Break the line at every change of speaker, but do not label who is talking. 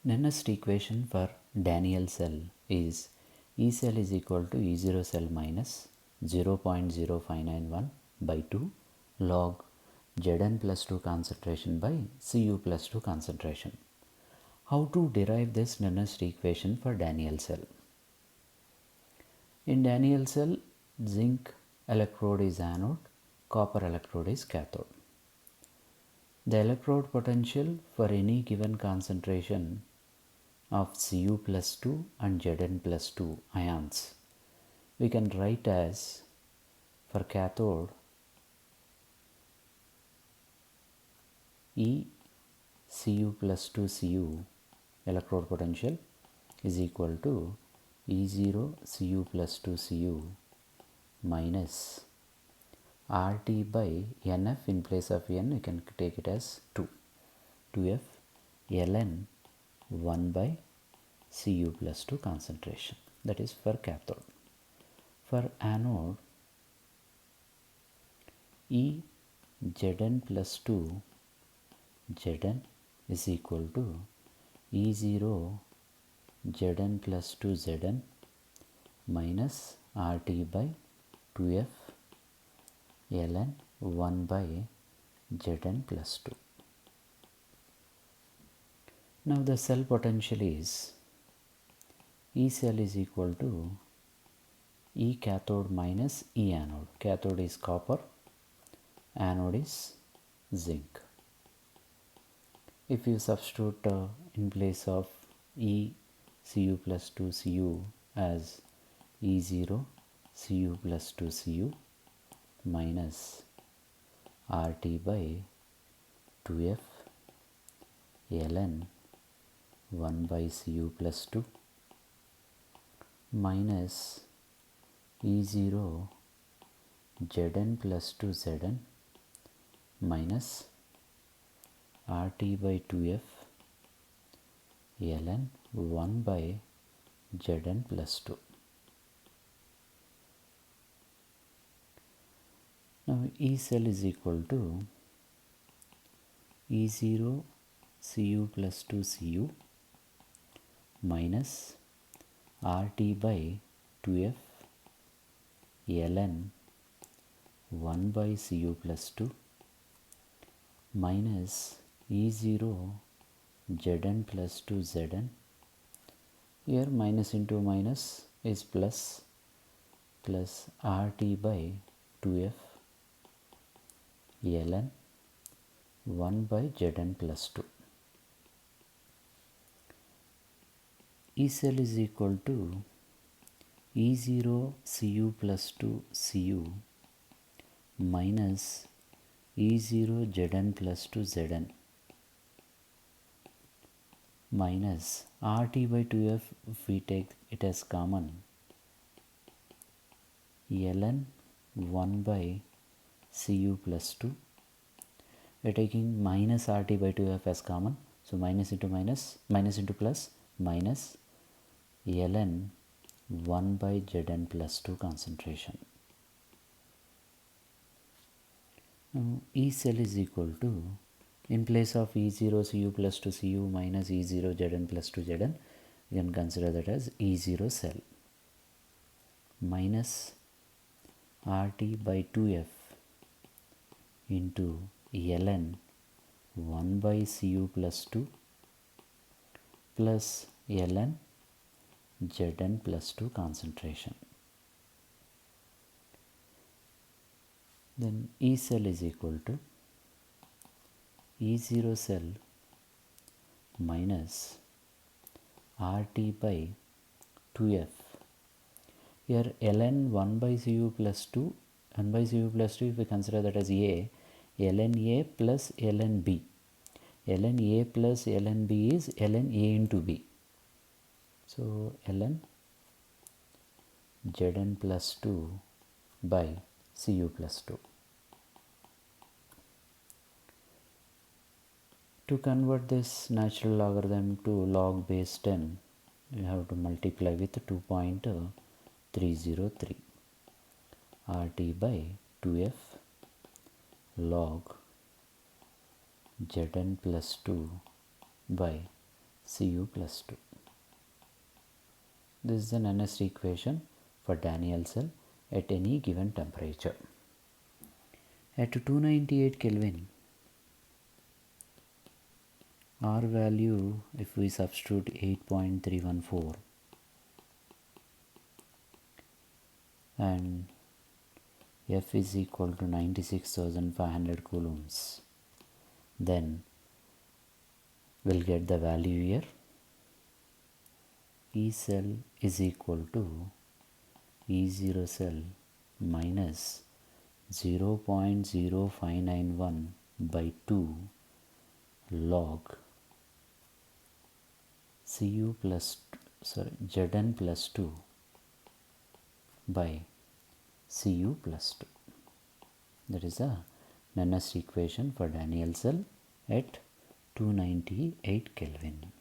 Nernst equation for Daniell cell is E cell is equal to E0 cell minus 0.0591 by 2 log Zn plus 2 concentration by Cu plus 2 concentration. How to derive this Nernst equation for Daniell cell? In Daniell cell, zinc electrode is anode, copper electrode is cathode. The electrode potential for any given concentration of Cu plus 2 and Zn plus 2 ions we can write as, for cathode, E Cu plus 2 Cu electrode potential is equal to E0 Cu plus 2 Cu minus RT by NF. In place of N you can take it as 2F ln 1 by Cu plus 2 concentration. That is for cathode. For anode, E Zn plus 2 Zn is equal to E0 Zn plus 2 Zn minus RT by 2F ln 1 by Zn plus 2. Now the cell potential is E cell is equal to E cathode minus E anode. Cathode is copper, anode is zinc. If you substitute in place of E Cu plus 2 Cu as E0 Cu plus 2 Cu minus RT by 2F ln 1 by Cu plus 2 minus E0 Zn plus 2 Zn minus RT by 2F ln 1 by Zn plus 2. Now E cell is equal to E0 Cu plus 2 Cu minus RT by 2F ln 1 by Cu plus 2 minus E0 Zn plus 2 Zn. Here minus into minus is plus RT by 2F ln 1 by Zn plus 2. E cell is equal to E0 Cu plus 2 Cu minus E0 Zn plus 2 Zn minus RT by 2F. If we take it as common, ln 1 by Cu plus 2. We are taking minus RT by 2F as common, so minus into minus, minus into plus, minus ln 1 by Zn plus 2 concentration. Now E cell is equal to, in place of E0 Cu plus 2 Cu minus E0 Zn plus 2 Zn, we can consider that as E0 cell minus RT by 2F into ln 1 by Cu plus 2 plus ln Zn plus 2 concentration. Then E cell is equal to E0 cell minus RT by 2F. Here ln 1 by Cu plus 2, 1 by Cu plus 2, if we consider that as A, ln A plus ln B. Ln A plus ln B is ln A into B. So ln Zn plus 2 by Cu plus 2. To convert this natural logarithm to log base 10, we have to multiply with 2.303 RT by 2F log Zn plus 2 by Cu plus 2. This is the Nernst equation for Daniell cell at any given temperature. At 298 Kelvin, R value, if we substitute 8.314 and F is equal to 96,500 coulombs, then we'll get the value here. E cell is equal to E0 cell minus 0.0591 by 2 log Cu plus Zn plus 2 by Cu plus 2. That is the Nernst equation for Daniell cell at 298 Kelvin.